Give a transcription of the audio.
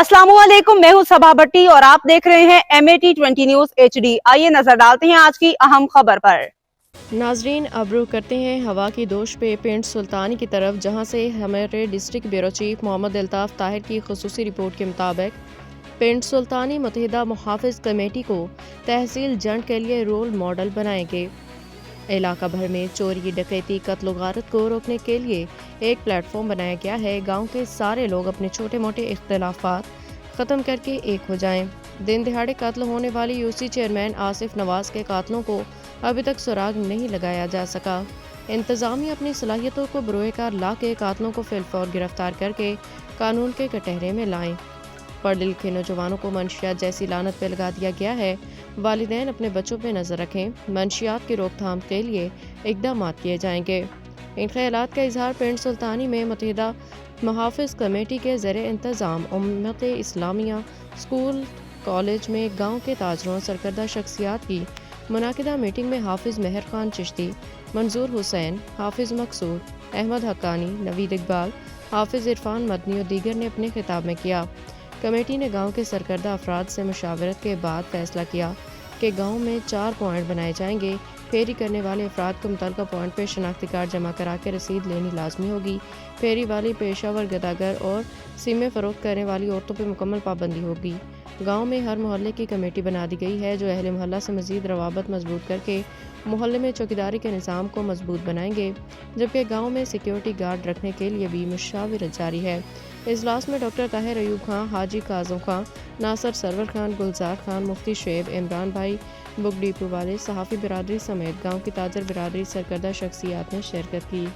अस्सलाम वालेकुम, मैं हूं सबा भट्टी और आप देख रहे हैं MAT20 न्यूज HD। आइए नजर डालते हैं आज की अहम खबर पर। नाजरीन, अब रुख करते हैं हवा की दोश पे पिंड सुल्तानी की तरफ, जहां से हमारे district bureau chief Mohammad Altaf Tahir की खुसूसी रिपोर्ट के मुताबिक पिंड सुल्तानी मुतहिदा मुहाफ़िज़ कमेटी को तहसील जंड के लिए रोल मॉडल बनाएंगे। इलाका भर में चोरी, डकैती, कत्ल गारत को रोकने के लिए एक प्लेटफॉर्म बनाया गया है। गांव के सारे लोग अपने छोटे मोटे इख्तलाफात ख़त्म करके एक हो जाएं। दिन दिहाड़े कत्ल होने वाली यूसी चेयरमैन आसिफ नवाज के कातलों को अभी तक सुराग नहीं लगाया जा सका। इंतज़ामिया अपनी सलाहियतों को बरोए कार ला के कातलों को फिलफौर गिरफ्तार करके कानून के कटहरे में लाएं। पढ़े लिखे नौजवानों को मंशियात जैसी लानत पे लगा दिया गया है। वालिदैन अपने बच्चों पे नज़र रखें। मंशियात की रोकथाम के लिए इक़दाम किए जाएंगे। इन ख्यालात का इजहार पिंड सुल्तानी में मुतहिदा मुहाफ़िज़ कमेटी के ज़रिए इंतज़ाम उम्मत इस्लामिया स्कूल कॉलेज में गाँव के ताजरों सरकर्दा शख्सियात की मुनाकिदा मीटिंग में हाफिज़ मेहर खान चिश्ती, मंजूर हुसैन, हाफिज़ मकसूद, अहमद हक्कानी, नवीद इकबाल, हाफिज़ इरफान मदनी और दीगर ने अपने खिताब में किया। कमेटी ने गांव के सरकर्दा अफराद से मुशावरत के बाद फैसला किया कि गांव में 4 पॉइंट बनाए जाएंगे। फेरी करने वाले अफराद को मुतल्लिका पॉइंट पर शनाख्ती कार्ड जमा करा के रसीद लेनी लाजमी होगी। फेरी वाली पेशावर गदागर और सीमें फ़रोख्त करने वाली औरतों पर मुकम्मल पाबंदी होगी। गांव में हर मोहल्ले की कमेटी बना दी गई है जो अहले मोहल्ला से मज़ीद रवाबत मजबूत करके मोहल्ले में चौकीदारी के निज़ाम को मजबूत बनाएंगे, जबकि गांव में सिक्योरिटी गार्ड रखने के लिए भी मुशावरत जारी है। इजलास में डॉक्टर ताहिर अयूब खान, हाजी काज़म खान, नासर सरवर खान, गुलजार खान, मुफ्ती शुएब, इमरान भाई, बुक डिपो वाले, सहाफ़ी बिरादरी समेत गाँव की ताजर बिरादरी सरकर्दा शख्सियात ने शिरकत की।